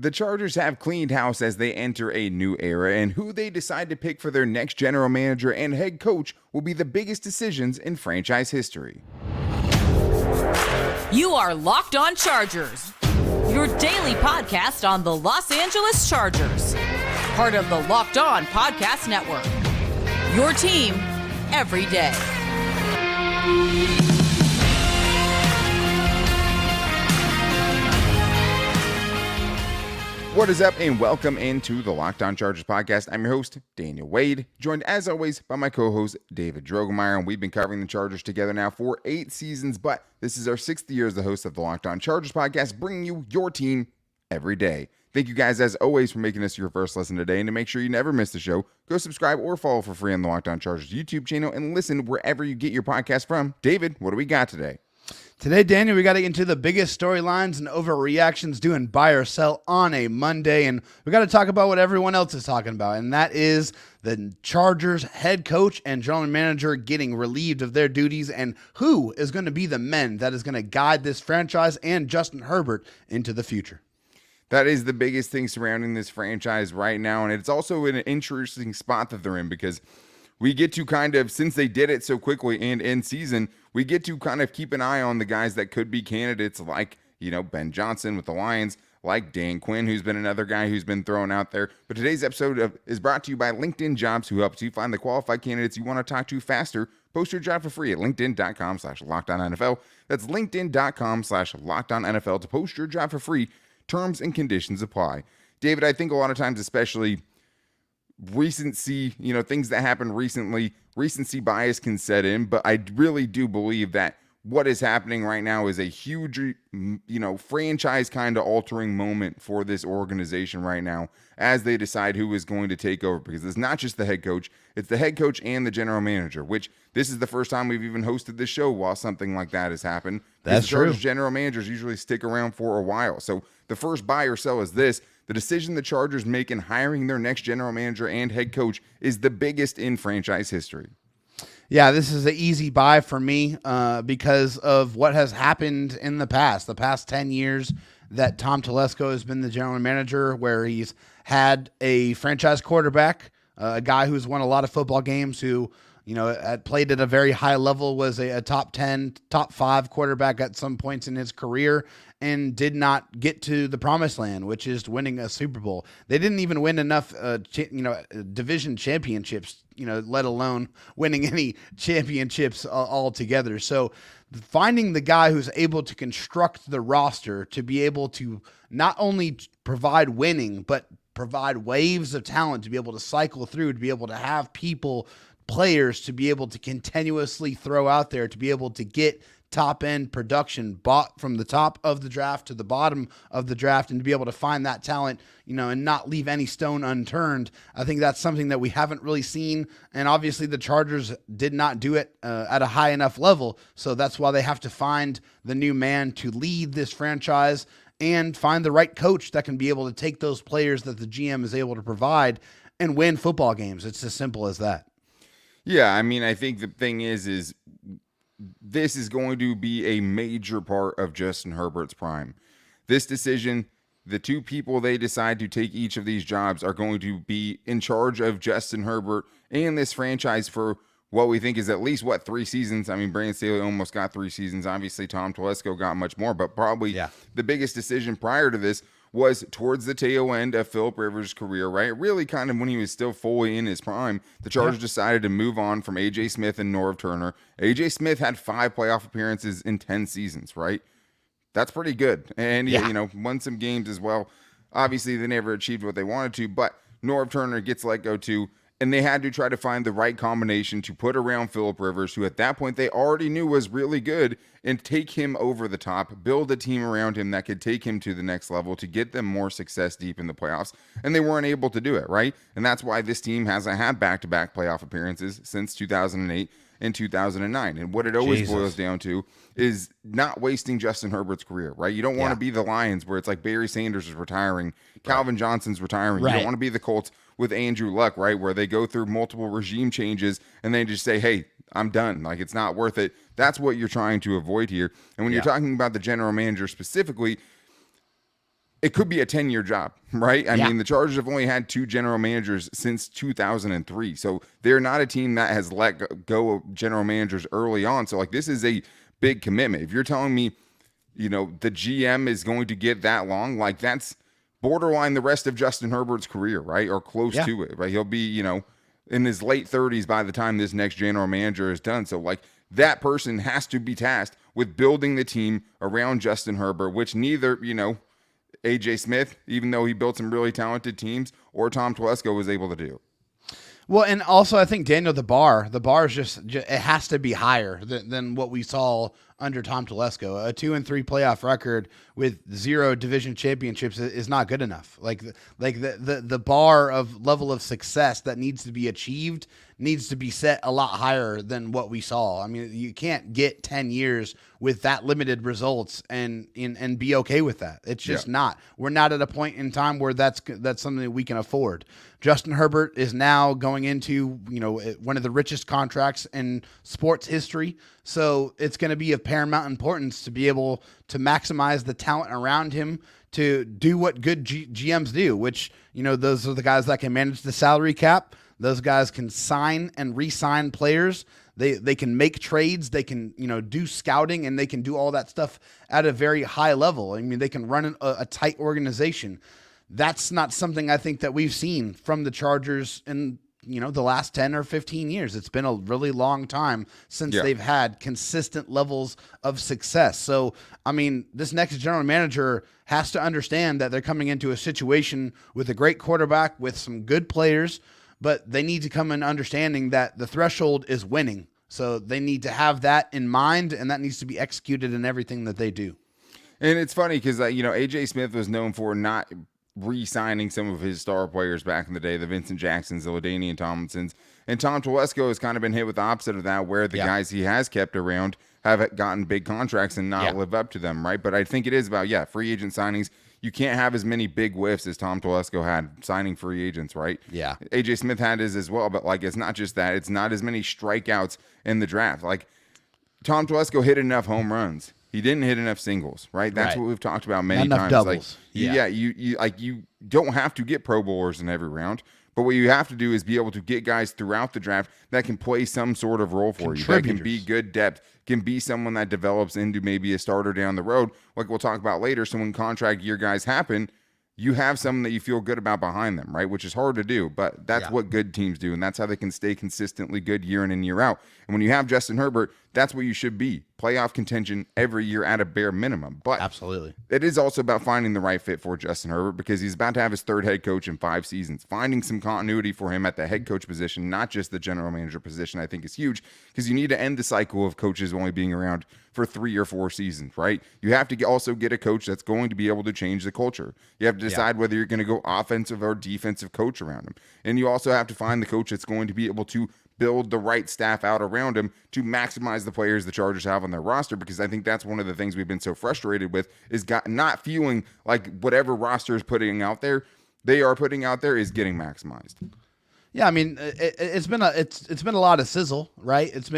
The Chargers have cleaned house as they enter a new era, and who they decide to pick for their next general manager and head coach will be the biggest decisions in franchise history. You are Locked On Chargers, your daily podcast on the Los Angeles Chargers, part of the Locked On Podcast Network, your team every day. What is up, and welcome into the Locked On Chargers podcast. I'm your host, Daniel Wade, joined as always by my co-host, David Drogemeyer, and we've been covering the Chargers together now for 8 seasons, but this is our 6th year as the host of the Locked On Chargers podcast, bringing you your team every day. Thank you guys, as always, for making this your first listen today, and to make sure you never miss the show, go subscribe or follow for free on the Locked On Chargers YouTube channel, and listen wherever you get your podcast from. David, what do we got today? Today, Daniel, we got to get into the biggest storylines and overreactions doing buy or sell on a Monday, and we got to talk about what everyone else is talking about, and that is the Chargers head coach and general manager getting relieved of their duties, and who is going to be the men that is going to guide this franchise and Justin Herbert into the future. That is the biggest thing surrounding this franchise right now, and it's also an interesting spot that they're in because we get to kind of, since they did it so quickly and in season, we get to kind of keep an eye on the guys that could be candidates like, Ben Johnson with the Lions, like Dan Quinn, who's been another guy who's been thrown out there. But today's episode is brought to you by LinkedIn Jobs, who helps you find the qualified candidates you want to talk to faster. Post your job for free at linkedin.com/LockedOnNFL. That's linkedin.com/LockedOnNFL to post your job for free. Terms and conditions apply. David, I think a lot of times, especially recency, things that happened recently, recency bias can set in, but I really do believe that what is happening right now is a huge, franchise kind of altering moment for this organization right now as they decide who is going to take over, because it's not just the head coach, it's the head coach and the general manager, which this is the first time we've even hosted this show while something like that has happened. That's true. General managers usually stick around for a while. So the first buy or sell is this. The decision the Chargers make in hiring their next general manager and head coach is the biggest in franchise history. Yeah, this is an easy buy for me because of what has happened in the past 10 years that Tom Telesco has been the general manager, where he's had a franchise quarterback, a guy who's won a lot of football games, who had played at a very high level, was a top 10, top 5 quarterback at some points in his career, and did not get to the promised land, which is winning a Super Bowl. They didn't even win enough, division championships, let alone winning any championships altogether. So finding the guy who's able to construct the roster to be able to not only provide winning, but provide waves of talent to be able to cycle through, to be able to have players to be able to continuously throw out there, to be able to get top-end production bought from the top of the draft to the bottom of the draft, and to be able to find that talent, and not leave any stone unturned. I think that's something that we haven't really seen, and obviously the Chargers did not do it at a high enough level, so that's why they have to find the new man to lead this franchise and find the right coach that can be able to take those players that the GM is able to provide and win football games. It's as simple as that. Yeah, I think the thing is this is going to be a major part of Justin Herbert's prime. This decision, the two people they decide to take each of these jobs are going to be in charge of Justin Herbert and this franchise for what we think is at least, 3 seasons. Brandon Staley almost got 3 seasons. Obviously, Tom Telesco got much more, but probably the biggest decision prior to this was towards the tail end of Philip Rivers' career, right? Really kind of when he was still fully in his prime. The Chargers decided to move on from A.J. Smith and Norv Turner. A.J. Smith had 5 playoff appearances in 10 seasons, right? That's pretty good. And, won some games as well. Obviously, they never achieved what they wanted to, but Norv Turner gets let go too. And they had to try to find the right combination to put around Philip Rivers, who at that point they already knew was really good, and take him over the top, build a team around him that could take him to the next level to get them more success deep in the playoffs. And they weren't able to do it, right? And that's why this team hasn't had back-to-back playoff appearances since 2008 and 2009. And what it always boils down to is not wasting Justin Herbert's career, right? You don't want to be the Lions where it's like Barry Sanders is retiring, Calvin Johnson's retiring. You don't want to be the Colts with Andrew Luck, right, where they go through multiple regime changes and they just say, hey, I'm done. Like, it's not worth it. That's what you're trying to avoid here. And when you're talking about the general manager specifically, it could be a 10-year job, right? I Yeah. mean, the Chargers have only had 2 general managers since 2003. So they're not a team that has let go of general managers early on. So, like, this is a big commitment. If you're telling me, the GM is going to get that long, like, that's borderline the rest of Justin Herbert's career, right? Or close to it, right? He'll be, in his late 30s by the time this next general manager is done. So, like, that person has to be tasked with building the team around Justin Herbert, which neither, AJ Smith, even though he built some really talented teams, or Tom Telesco was able to do. Well, and also I think Daniel, the bar is just it has to be higher than what we saw under Tom Telesco. A 2-3 playoff record with 0 division championships is not good enough. Like the bar of level of success that needs to be achieved needs to be set a lot higher than what we saw. I mean, you can't get 10 years with that limited results and be okay with that. It's just not. We're not at a point in time where that's something that we can afford. Justin Herbert is now going into, one of the richest contracts in sports history. So it's going to be of paramount importance to be able to maximize the talent around him to do what good GMs do, which, those are the guys that can manage the salary cap. Those guys can sign and re-sign players. They can make trades. They can, do scouting, and they can do all that stuff at a very high level. I mean, they can run a tight organization. That's not something I think that we've seen from the Chargers in, the last 10 or 15 years. It's been a really long time since they've had consistent levels of success. So, I mean, this next general manager has to understand that they're coming into a situation with a great quarterback, with some good players, but they need to come in understanding that the threshold is winning. So they need to have that in mind, and that needs to be executed in everything that they do. And it's funny because, AJ Smith was known for not re-signing some of his star players back in the day, the Vincent Jacksons, the LaDainian Tomlinsons. And Tom Telesco has kind of been hit with the opposite of that, where the guys he has kept around have gotten big contracts and not live up to them, right? But I think it is about, free agent signings. You can't have as many big whiffs as Tom Telesco had signing free agents, right? Yeah. AJ Smith had his as well, but, like, it's not just that. It's not as many strikeouts in the draft. Like, Tom Telesco hit enough home runs. He didn't hit enough singles, right? That's what we've talked about many Not times. enough doubles. Like, you don't have to get Pro Bowlers in every round, but what you have to do is be able to get guys throughout the draft that can play some sort of role for you, that can be good depth, can be someone that develops into maybe a starter down the road. Like we'll talk about later. So when contract year guys happen, you have someone that you feel good about behind them, right? Which is hard to do, but that's what good teams do, and that's how they can stay consistently good year in and year out. And when you have Justin Herbert, that's what you should be. Playoff contention every year at a bare minimum. But absolutely, it is also about finding the right fit for Justin Herbert, because he's about to have his 3rd head coach in 5 seasons. Finding some continuity for him at the head coach position, not just the general manager position, I think is huge, because you need to end the cycle of coaches only being around for 3 or 4 seasons, right? You have to also get a coach that's going to be able to change the culture. You have to decide whether you're going to go offensive or defensive coach around him. And you also have to find the coach that's going to be able to build the right staff out around him to maximize the players the Chargers have on their roster, because I think that's one of the things we've been so frustrated with, is not feeling like whatever roster is putting out there, they are putting out there is getting maximized. Yeah, I mean, it's been a lot of sizzle, right? It's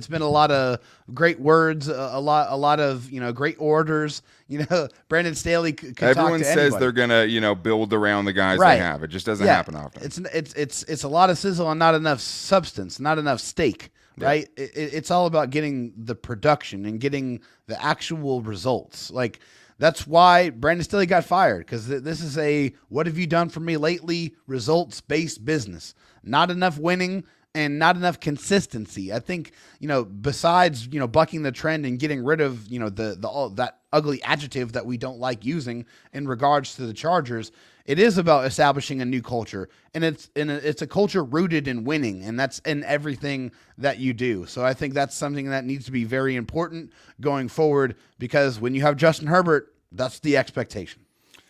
been a lot of great words, a lot of great orders. Brandon Staley could Everyone talk to says anybody. they're gonna build around the guys they have. It just doesn't happen often. It's a lot of sizzle and not enough substance, not enough steak, right? It's all about getting the production and getting the actual results. Like, that's why Brandon Staley got fired, because this is a what have you done for me lately results-based business. Not enough winning and not enough consistency. I think, besides, bucking the trend and getting rid of, that ugly adjective that we don't like using in regards to the Chargers, it is about establishing a new culture. And it's a culture rooted in winning, and that's in everything that you do. So I think that's something that needs to be very important going forward, because when you have Justin Herbert, that's the expectation.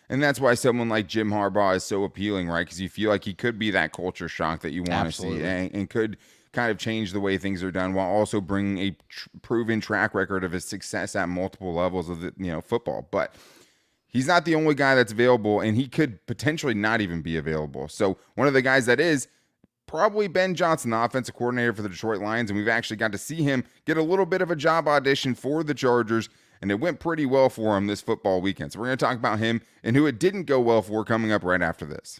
And that's why someone like Jim Harbaugh is so appealing, right? Because you feel like he could be that culture shock that you want to see, and could kind of change the way things are done, while also bringing a proven track record of his success at multiple levels of the, football. But he's not the only guy that's available, and he could potentially not even be available. So one of the guys that is probably Ben Johnson, the offensive coordinator for the Detroit Lions, and we've actually got to see him get a little bit of a job audition for the Chargers. and it went pretty well for him this football weekend. So we're going to talk about him and who it didn't go well for coming up right after this.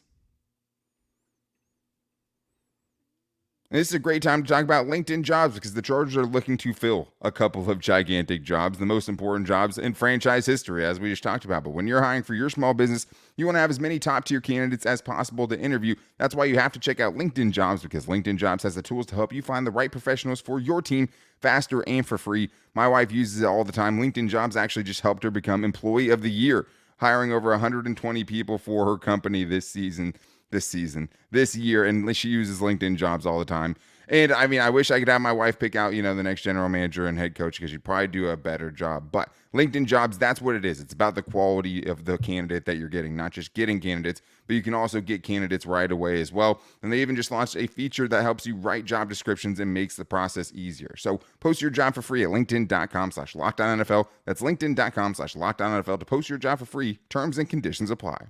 And this is a great time to talk about LinkedIn Jobs because the Chargers are looking to fill a couple of gigantic jobs, the most important jobs in franchise history, as we just talked about. But when you're hiring for your small business, you want to have as many top-tier candidates as possible to interview. That's why you have to check out LinkedIn Jobs, because LinkedIn Jobs has the tools to help you find the right professionals for your team faster and for free. My wife uses it all the time. LinkedIn Jobs actually just helped her become Employee of the Year, hiring over 120 people for her company this year, and she uses LinkedIn Jobs all the time. And I mean, I wish I could have my wife pick out, the next general manager and head coach, because she'd probably do a better job. But LinkedIn Jobs, that's what it is. It's about the quality of the candidate that you're getting, not just getting candidates, but you can also get candidates right away as well. And they even just launched a feature that helps you write job descriptions and makes the process easier. So post your job for free at linkedin.com/LockedOnNFL. That's linkedin.com/LockedOnNFL to post your job for free. Terms and conditions apply.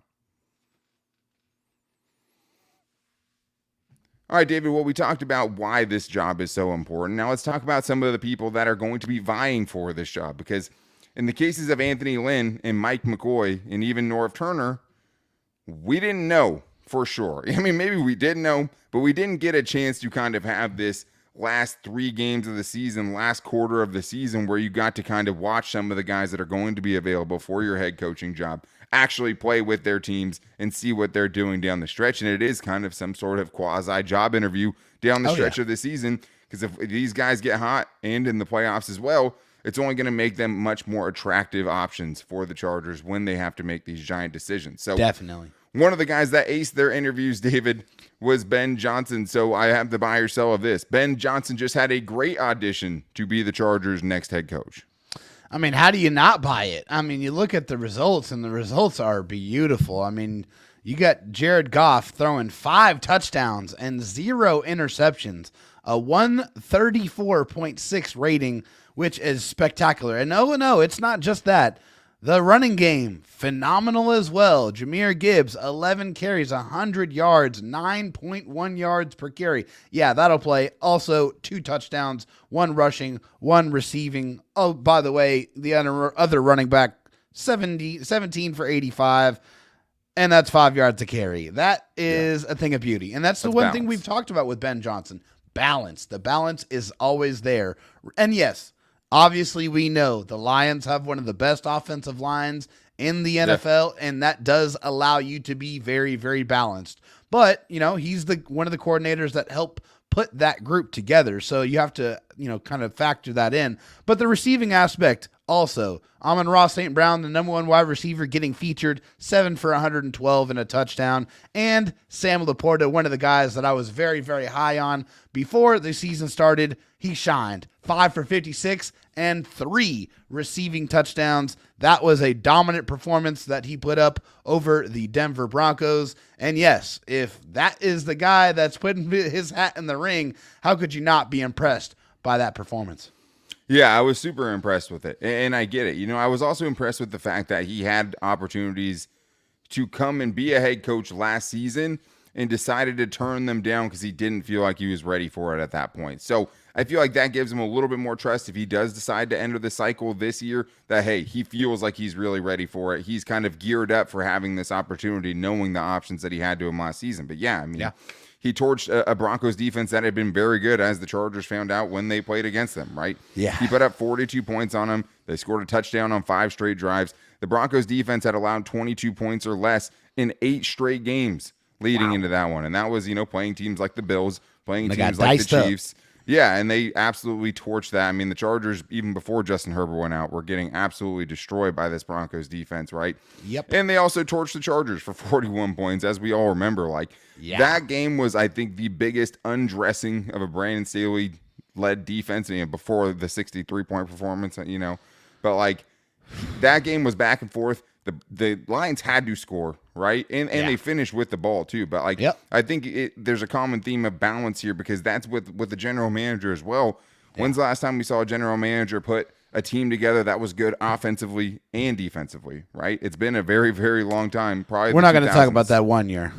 All right, David, well, we talked about why this job is so important. Now let's talk about some of the people that are going to be vying for this job, because in the cases of Anthony Lynn and Mike McCoy and even Norv Turner, we didn't know for sure. I mean, maybe we did know, but we didn't get a chance to kind of have this last 3 games of the season, last quarter of the season, where you got to kind of watch some of the guys that are going to be available for your head coaching job actually play with their teams and see what they're doing down the stretch. And it is kind of some sort of quasi job interview down the stretch of the season, because if these guys get hot and in the playoffs as well, it's only going to make them much more attractive options for the Chargers when they have to make these giant decisions. So Definitely. One of the guys that aced their interviews, David, was Ben Johnson. So I have the buy or sell of this. Ben Johnson just had a great audition to be the Chargers' next head coach. I mean, how do you not buy it? I mean, you look at the results, and the results are beautiful. I mean, you got Jared Goff throwing 5 touchdowns and 0 interceptions, a 134.6 rating, which is spectacular. And no, it's not just that. The running game, phenomenal as well. Jahmyr Gibbs, 11 carries, 100 yards, 9.1 yards per carry. Yeah, that'll play. Also, 2 touchdowns, 1 rushing, 1 receiving. Oh, by the way, the other running back, 17 for 85, and that's 5 yards a carry. That is a thing of beauty. And that's the one thing we've talked about with Ben Johnson. Balance. The balance is always there. And yes, obviously, we know the Lions have one of the best offensive lines in the NFL, and that does allow you to be very, very balanced. But, he's one of the coordinators that help put that group together, so you have to, kind of factor that in. But the receiving aspect also, Amon-Ra St. Brown, the number 1 wide receiver, getting featured, 7 for 112 and a touchdown, and Sam Laporta, one of the guys that I was very, very high on before the season started. He shined, 5 for 56 and 3 receiving touchdowns. That was a dominant performance that he put up over the Denver Broncos. And yes, if that is the guy that's putting his hat in the ring, how could you not be impressed by that performance? Yeah, I was super impressed with it. And I get it. I was also impressed with the fact that he had opportunities to come and be a head coach last season and decided to turn them down because he didn't feel like he was ready for it at that point. So I feel like that gives him a little bit more trust if he does decide to enter the cycle this year, that, hey, he feels like he's really ready for it. He's kind of geared up for having this opportunity, knowing the options that he had to him last season. But yeah, I mean, he torched a Broncos defense that had been very good, as the Chargers found out when they played against them, right? Yeah. He put up 42 points on them. They scored a touchdown on 5 straight drives. The Broncos defense had allowed 22 points or less in 8 straight games leading into that one. And that was, playing teams like the Bills, playing teams like the Chiefs. Yeah, and they absolutely torched that. I mean, the Chargers, even before Justin Herbert went out, were getting absolutely destroyed by this Broncos defense, right? Yep. And they also torched the Chargers for 41 points, as we all remember. That game was, I think, the biggest undressing of a Brandon Staley-led defense, before the 63-point performance, But, that game was back and forth. The Lions had to score, right? And they finished with the ball too. But I think there's a common theme of balance here, because that's with the general manager as well. When's the last time we saw a general manager put a team together that was good offensively and defensively, right? It's been a very, very long time. Probably we're not going to talk about that one year.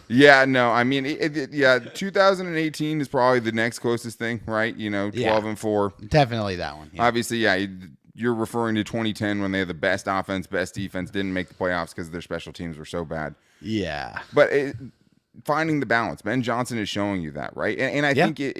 Yeah, no, I mean, 2018 is probably the next closest thing, right? 12-4. Definitely that one. Yeah. Obviously, you're referring to 2010 when they had the best offense, best defense, didn't make the playoffs because their special teams were so bad. Yeah. But finding the balance, Ben Johnson is showing you that, right? And I think, hey,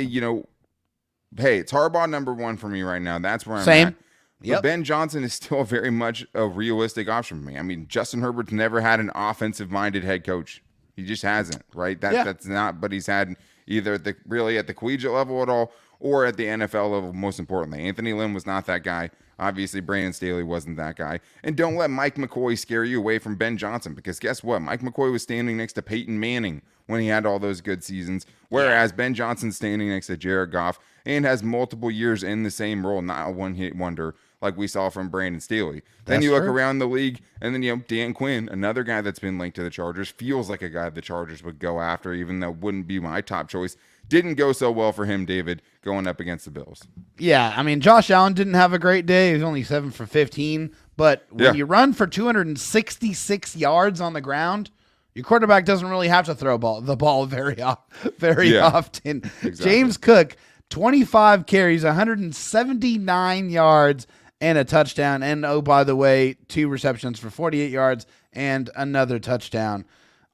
it's Harbaugh number one for me right now. That's where I'm at. But Ben Johnson is still very much a realistic option for me. I mean, Justin Herbert's never had an offensive-minded head coach. He just hasn't, right? That's not, but he's had either at the collegiate level at all or at the NFL level, most importantly. Anthony Lynn was not that guy. Obviously, Brandon Staley wasn't that guy. And don't let Mike McCoy scare you away from Ben Johnson, because guess what? Mike McCoy was standing next to Peyton Manning when he had all those good seasons, whereas Ben Johnson's standing next to Jared Goff and has multiple years in the same role, not a one-hit wonder like we saw from Brandon Staley. Then you look around the league, and then Dan Quinn, another guy that's been linked to the Chargers, feels like a guy the Chargers would go after, even though wouldn't be my top choice. Didn't go so well for him, David, going up against the Bills. Yeah, I mean, Josh Allen didn't have a great day. He was only 7 for 15. But when you run for 266 yards on the ground, your quarterback doesn't really have to throw the ball very often. Exactly. James Cook, 25 carries, 179 yards, and a touchdown. And, oh, by the way, 2 receptions for 48 yards and another touchdown.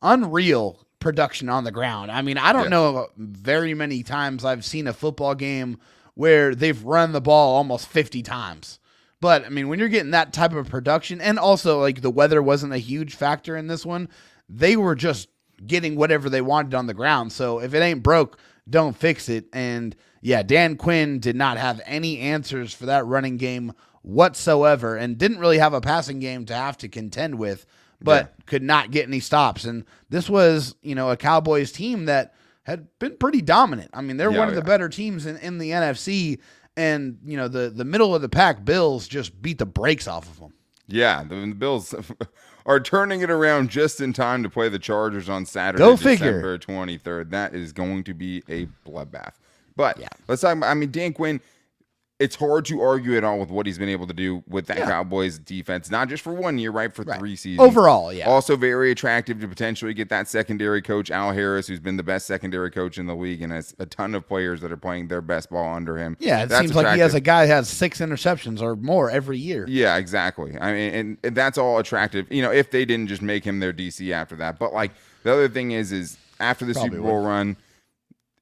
Unreal production on the ground. I mean, I don't know very many times I've seen a football game where they've run the ball almost 50 times. But, I mean, when you're getting that type of production, and also, like, the weather wasn't a huge factor in this one, they were just getting whatever they wanted on the ground. So if it ain't broke, don't fix it. And, yeah, Dan Quinn did not have any answers for that running game whatsoever and didn't really have a passing game to have to contend with, but could not get any stops. And this was, a Cowboys team that had been pretty dominant. I mean, they're one of the better teams in the NFC, and, the middle of the pack Bills just beat the brakes off of them. Yeah, the Bills are turning it around just in time to play the Chargers on Saturday, Go figure. December 23rd. That is going to be a bloodbath. But let's talk about, Dan Quinn, it's hard to argue at all with what he's been able to do with that Cowboys defense, not just for 1 year, right? For 3 seasons. Overall, Also very attractive to potentially get that secondary coach, Al Harris, who's been the best secondary coach in the league and has a ton of players that are playing their best ball under him. Yeah, it seems like he has a guy that has 6 interceptions or more every year. Yeah, exactly. I mean, and that's all attractive, if they didn't just make him their DC after that. But, the other thing is after the Super Bowl run,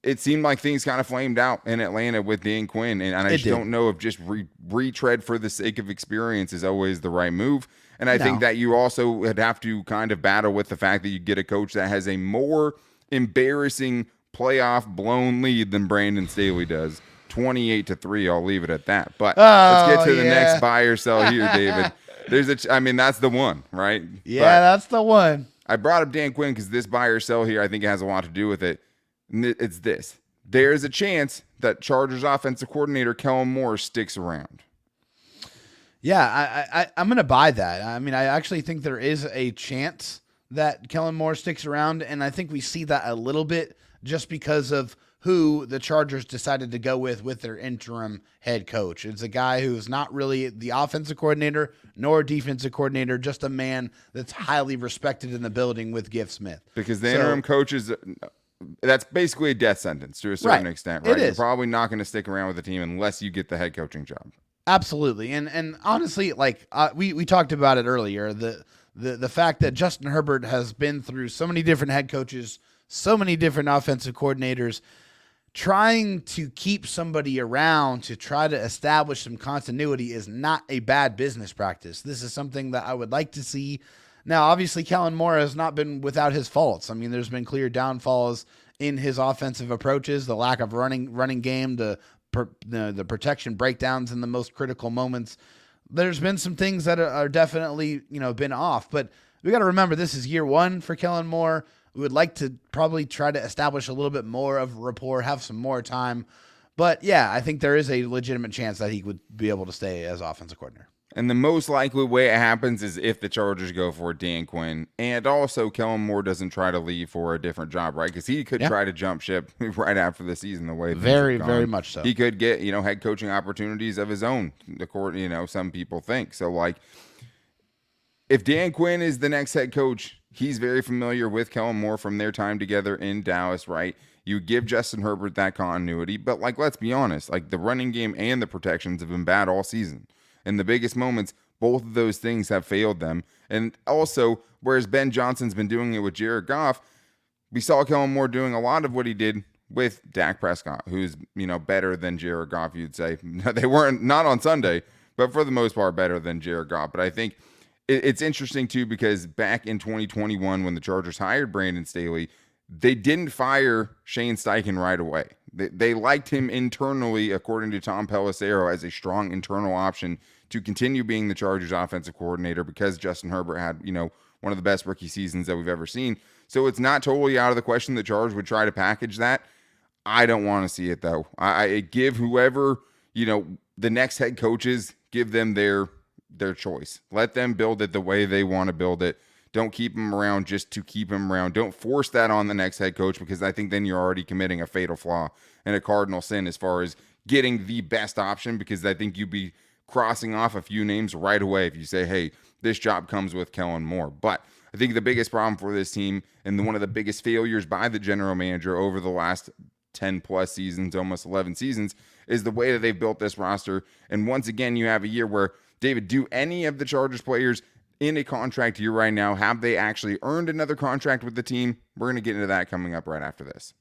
it seemed like things kind of flamed out in Atlanta with Dan Quinn, and I just don't know if just retread for the sake of experience is always the right move. And I think that you also would have to kind of battle with the fact that you get a coach that has a more embarrassing playoff blown lead than Brandon Staley does. 28-3, I'll leave it at that. But let's get to the next buy or sell here, David. That's the one, right? Yeah, that's the one. I brought up Dan Quinn because this buy or sell here, I think it has a lot to do with it. It's this. There's a chance that Chargers offensive coordinator Kellen Moore sticks around. Yeah, I'm going to buy that. I mean, I actually think there is a chance that Kellen Moore sticks around, and I think we see that a little bit just because of who the Chargers decided to go with their interim head coach. It's a guy who's not really the offensive coordinator nor defensive coordinator, just a man that's highly respected in the building with Giff Smith. Because the interim coach is... That's basically a death sentence to a certain extent, right? It is. You're probably not going to stick around with the team unless you get the head coaching job. Absolutely. And honestly, we talked about it earlier, the fact that Justin Herbert has been through so many different head coaches, so many different offensive coordinators, trying to keep somebody around to try to establish some continuity is not a bad business practice. This is something that I would like to see. Now, obviously, Kellen Moore has not been without his faults. I mean, there's been clear downfalls in his offensive approaches, the lack of running game, the protection breakdowns in the most critical moments. There's been some things that are definitely, been off. But we got to remember, this is year 1 for Kellen Moore. We would like to probably try to establish a little bit more of rapport, have some more time. But, yeah, I think there is a legitimate chance that he would be able to stay as offensive coordinator. And the most likely way it happens is if the Chargers go for Dan Quinn, and also Kellen Moore doesn't try to leave for a different job, right? Because he could try to jump ship right after the season. The way very much so, he could get head coaching opportunities of his own. According some people think so. If Dan Quinn is the next head coach, he's very familiar with Kellen Moore from their time together in Dallas, right? You give Justin Herbert that continuity, but let's be honest, the running game and the protections have been bad all season. In the biggest moments, both of those things have failed them. And also, whereas Ben Johnson's been doing it with Jared Goff, we saw Kellen Moore doing a lot of what he did with Dak Prescott, who's, better than Jared Goff, you'd say. They weren't, not on Sunday, but for the most part, better than Jared Goff. But I think it's interesting, too, because back in 2021, when the Chargers hired Brandon Staley, they didn't fire Shane Steichen right away. They liked him internally, according to Tom Pelissero, as a strong internal option to continue being the Chargers offensive coordinator because Justin Herbert had, one of the best rookie seasons that we've ever seen. So it's not totally out of the question the Chargers would try to package that. I don't want to see it, though. I give whoever, the next head coaches, give them their choice. Let them build it the way they want to build it. Don't keep him around just to keep him around. Don't force that on the next head coach, because I think then you're already committing a fatal flaw and a cardinal sin as far as getting the best option, because I think you'd be crossing off a few names right away if you say, hey, this job comes with Kellen Moore. But I think the biggest problem for this team, and one of the biggest failures by the general manager over the last 10 plus seasons, almost 11 seasons, is the way that they've built this roster. And once again, you have a year where, David, do any of the Chargers players in a contract year right now, have they actually earned another contract with the team? We're going to get into that coming up right after this.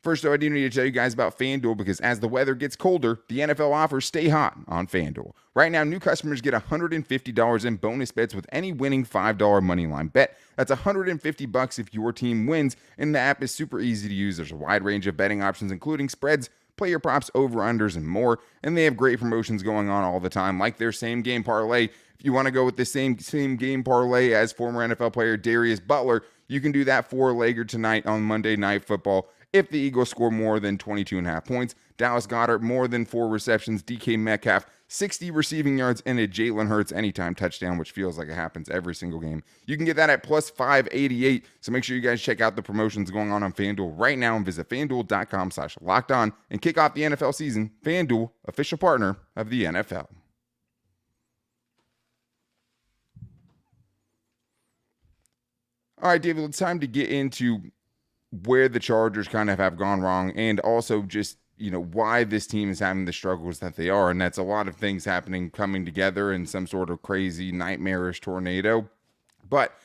First, though, I do need to tell you guys about FanDuel, because as the weather gets colder, the NFL offers stay hot on FanDuel. Right now, new customers get $150 in bonus bets with any winning $5 moneyline bet. That's $150 if your team wins, and the app is super easy to use. There's a wide range of betting options, including spreads, player props, over-unders, and more. And they have great promotions going on all the time, like their same-game parlay. If you want to go with the same game parlay as former NFL player Darius Butler, you can do that four-legger tonight on Monday Night Football. If the Eagles score more than 22.5 points, Dallas Goedert more than 4 receptions, DK Metcalf 60 receiving yards, and a Jalen Hurts anytime touchdown, which feels like it happens every single game. You can get that at plus 588. So make sure you guys check out the promotions going on FanDuel right now and visit FanDuel.com/lockedon and kick off the NFL season. FanDuel, official partner of the NFL. All right, David, it's time to get into where the Chargers kind of have gone wrong, and also just, why this team is having the struggles that they are. And that's a lot of things happening, coming together in some sort of crazy, nightmarish tornado. But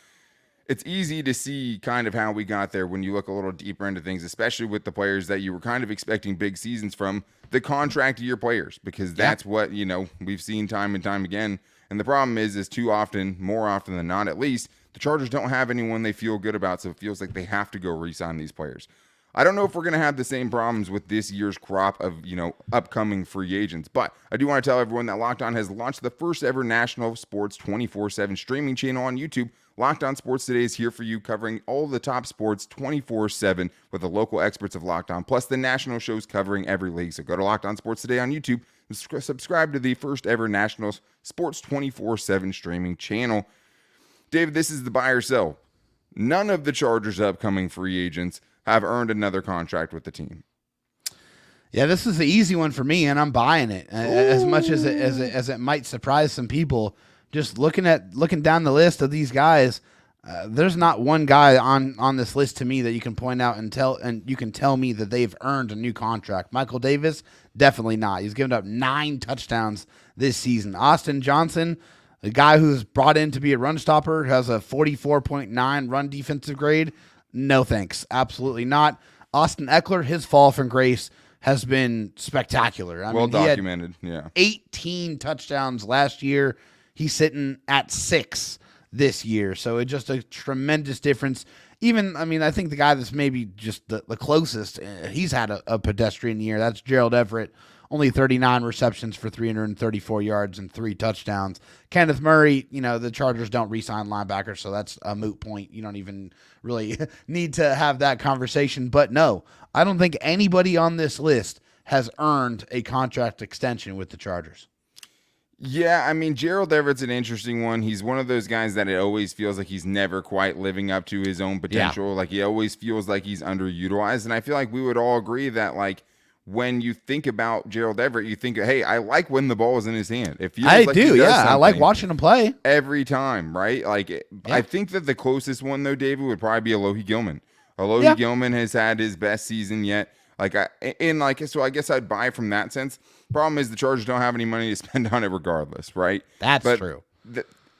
it's easy to see kind of how we got there when you look a little deeper into things, especially with the players that you were kind of expecting big seasons from, the contract year players, because that's what, we've seen time and time again. And the problem is too often, more often than not at least, the Chargers don't have anyone they feel good about, so it feels like they have to go re-sign these players. I don't know if we're going to have the same problems with this year's crop of, upcoming free agents, but I do want to tell everyone that Locked On has launched the first ever national sports 24/7 streaming channel on YouTube. Locked On Sports Today is here for you, covering all the top sports 24/7 with the local experts of Locked On, plus the national shows covering every league. So go to Locked On Sports Today on YouTube and subscribe to the first ever national sports 24/7 streaming channel. David, this is the buy or sell. None of the Chargers' upcoming free agents have earned another contract with the team. Yeah, this is the easy one for me, and I'm buying it. As much as it might surprise some people, just looking down the list of these guys, there's not one guy on this list to me that you can point out and you can tell me that they've earned a new contract. Michael Davis, definitely not. He's given up 9 touchdowns this season. Austin Johnson, a guy who's brought in to be a run stopper, has a 44.9 run defensive grade. No thanks. Absolutely not. Austin Eckler, his fall from grace has been spectacular. I mean, documented. Yeah. 18 touchdowns last year. He's sitting at 6 this year. So it's just a tremendous difference. Even, I think the guy that's maybe just the closest, he's had a pedestrian year. That's Gerald Everett. Only 39 receptions for 334 yards and 3 touchdowns. Kenneth Murray, the Chargers don't re-sign linebackers, so that's a moot point. You don't even really need to have that conversation. But no, I don't think anybody on this list has earned a contract extension with the Chargers. Yeah, Gerald Everett's an interesting one. He's one of those guys that it always feels like he's never quite living up to his own potential. Yeah. Like, he always feels like he's underutilized. And I feel like we would all agree that, like, when you think about Gerald Everett, you think, hey, I like when the ball is in his hand. It feels like he does I like watching him play every time, right? Like, I think that the closest one, though, David, would probably be Alohi Gilman. Alohi Gilman has had his best season yet. So I guess I'd buy from that sense. Problem is the Chargers don't have any money to spend on it regardless, right? That's true.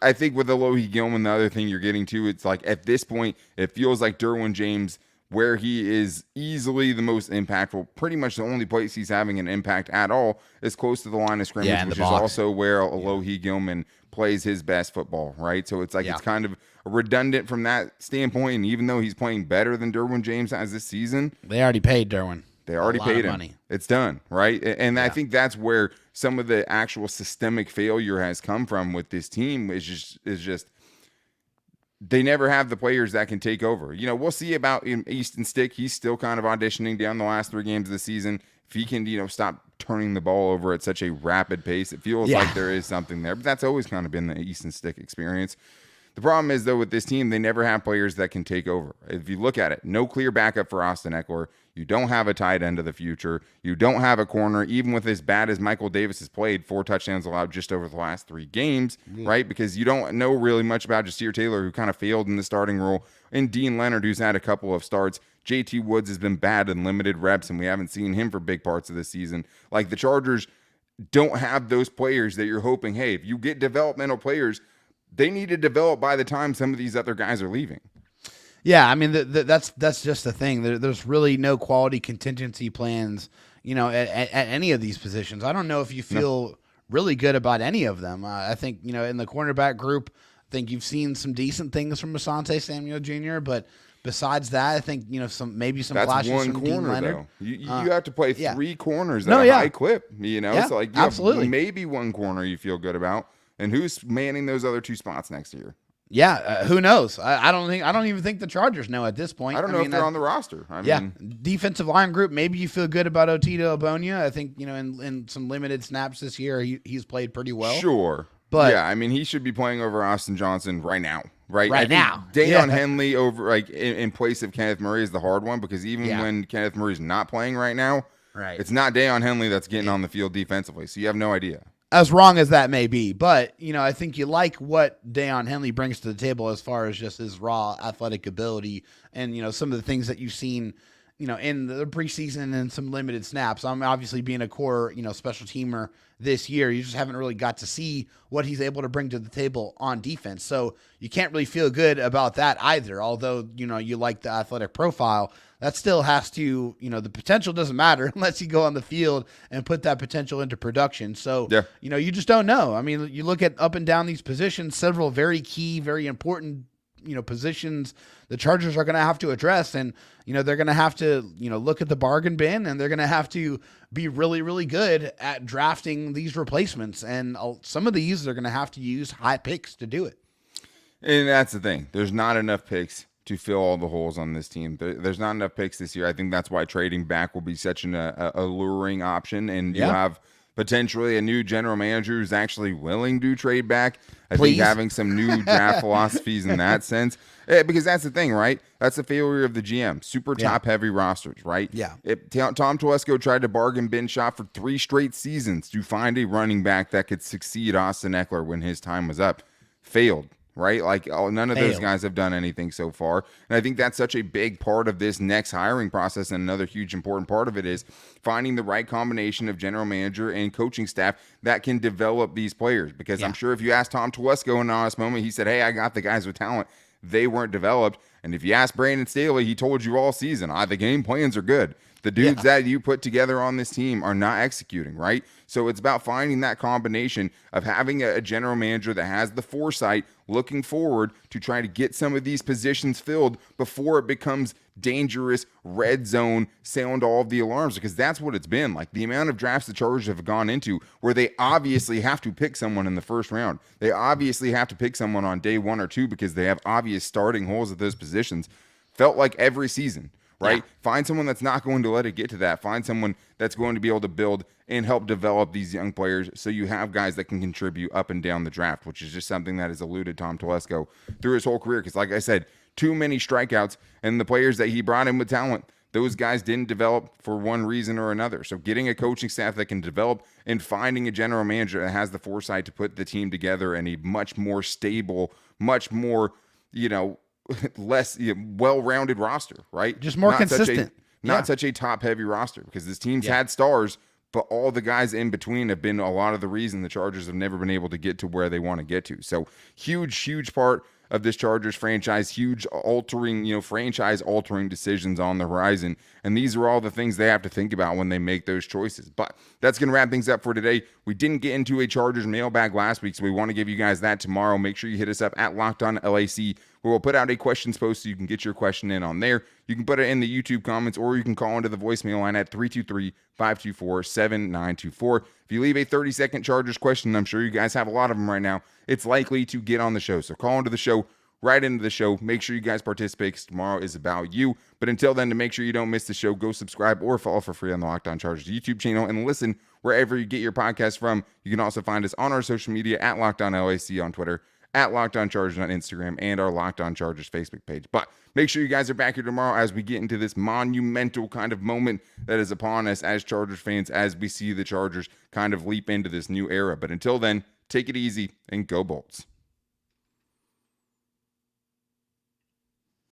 I think with Alohi Gilman, the other thing you're getting to, it's like at this point, it feels like Derwin James, where he is easily the most impactful, pretty much the only place he's having an impact at all is close to the line of scrimmage, which is also where Alohi Gilman plays his best football, right? So it's like it's kind of redundant from that standpoint. And even though he's playing better than Derwin James has this season, they already paid Derwin. They already paid him. Money. It's done, right? And I think that's where some of the actual systemic failure has come from with this team. Is just they never have the players that can take over. We'll see about Easton Stick. He's still kind of auditioning down the last 3 games of the season. If he can, stop turning the ball over at such a rapid pace, it feels like there is something there. But that's always kind of been the Easton Stick experience. The problem is, though, with this team, they never have players that can take over. If you look at it, no clear backup for Austin Eckler. You don't have a tight end of the future. You don't have a corner, even with as bad as Michael Davis has played, 4 touchdowns allowed just over the last 3 games, right? Because you don't know really much about Jasir Taylor, who kind of failed in the starting role, and Dean Leonard, who's had a couple of starts. JT Woods has been bad in limited reps, and we haven't seen him for big parts of the season. Like, the Chargers don't have those players that you're hoping, hey, if you get developmental players, they need to develop by the time some of these other guys are leaving. Yeah, I mean, that's just the thing. There's really no quality contingency plans, at any of these positions. I don't know if you feel really good about any of them. I think, in the cornerback group, I think you've seen some decent things from Asante Samuel Jr., but besides that, I think, some flashes one from corner, Dean Leonard. Though. You have to play 3 corners at a high clip, so like you absolutely. Have maybe one corner you feel good about. And who's manning those other 2 spots next year? Yeah, who knows? I don't even think the Chargers know at this point. I don't know if they're on the roster. I mean, defensive line group. Maybe you feel good about Otito Ogbonnia. I think in some limited snaps this year, he's played pretty well. Sure, but I mean, he should be playing over Austin Johnson right now. Right now, Dayon Henley over in place of Kenneth Murray is the hard one, because even when Kenneth Murray's not playing right now, it's not Dayon Henley that's getting on the field defensively. So you have no idea. As wrong as that may be, but I think you like what Dayon Henley brings to the table as far as just his raw athletic ability and some of the things that you've seen in the preseason and some limited snaps. I'm obviously being a core special teamer this year. You just haven't really got to see what he's able to bring to the table on defense, so you can't really feel good about that either. Although you like the athletic profile, that still has to, the potential doesn't matter unless you go on the field and put that potential into production. So, you just don't know. I mean, you look at up and down these positions, several very key, very important, positions the Chargers are going to have to address. And, they're going to have to, look at the bargain bin, and they're going to have to be really, really good at drafting these replacements. And some of these, they're going to have to use high picks to do it. And that's the thing. There's not enough picks to fill all the holes on this team. There's not enough picks this year. I think that's why trading back will be such an alluring option. And you have potentially a new general manager who's actually willing to trade back. I think having some new draft philosophies in that sense, because that's the thing, right? That's the failure of the GM. Super top heavy rosters, right? Yeah. Tom Telesco tried to bargain bin shop for 3 straight seasons to find a running back that could succeed Austin Eckler when his time was up. Failed. Right? Like, none of those guys have done anything so far. And I think that's such a big part of this next hiring process. And another huge important part of it is finding the right combination of general manager and coaching staff that can develop these players. Because I'm sure if you asked Tom Telesco in an honest moment, he said, hey, I got the guys with talent. They weren't developed. And if you ask Brandon Staley, he told you all season, the game plans are good. The dudes that you put together on this team are not executing, right? So it's about finding that combination of having a general manager that has the foresight, looking forward to try to get some of these positions filled before it becomes dangerous red zone, sound all of the alarms, because that's what it's been. Like, the amount of drafts the Chargers have gone into where they obviously have to pick someone in the first round. They obviously have to pick someone on day 1 or 2 because they have obvious starting holes at those positions. Felt like every season. Right? Find someone that's not going to let it get to that. Find someone that's going to be able to build and help develop these young players so you have guys that can contribute up and down the draft, which is just something that has eluded Tom Telesco through his whole career. Because like I said, too many strikeouts, and the players that he brought in with talent, those guys didn't develop for one reason or another. So getting a coaching staff that can develop and finding a general manager that has the foresight to put the team together in a much more stable, much more, less well-rounded roster, right? Just more consistent. not Yeah. such a top-heavy roster because this team's Yeah. had stars, but all the guys in between have been a lot of the reason the Chargers have never been able to get to where they want to get to. So huge part of this Chargers franchise, huge altering, franchise altering decisions on the horizon. And these are all the things they have to think about when they make those choices. But that's going to wrap things up for today. We didn't get into a Chargers mailbag last week, so we want to give you guys that tomorrow. Make sure you hit us up at Locked On LAC, where we'll put out a questions post so you can get your question in on there. You can put it in the YouTube comments, or you can call into the voicemail line at 323-524-7924. If you leave a 30-second Chargers question, I'm sure you guys have a lot of them right now, it's likely to get on the show. So call into the show, right into the show. Make sure you guys participate because tomorrow is about you. But until then, to make sure you don't miss the show, go subscribe or follow for free on the Locked On Chargers YouTube channel and listen wherever you get your podcast from. You can also find us on our social media at Locked On LAC on Twitter, at Locked On Chargers on Instagram, and our Locked On Chargers Facebook page. But make sure you guys are back here tomorrow as we get into this monumental kind of moment that is upon us as Chargers fans, as we see the Chargers kind of leap into this new era. But until then, take it easy and go Bolts.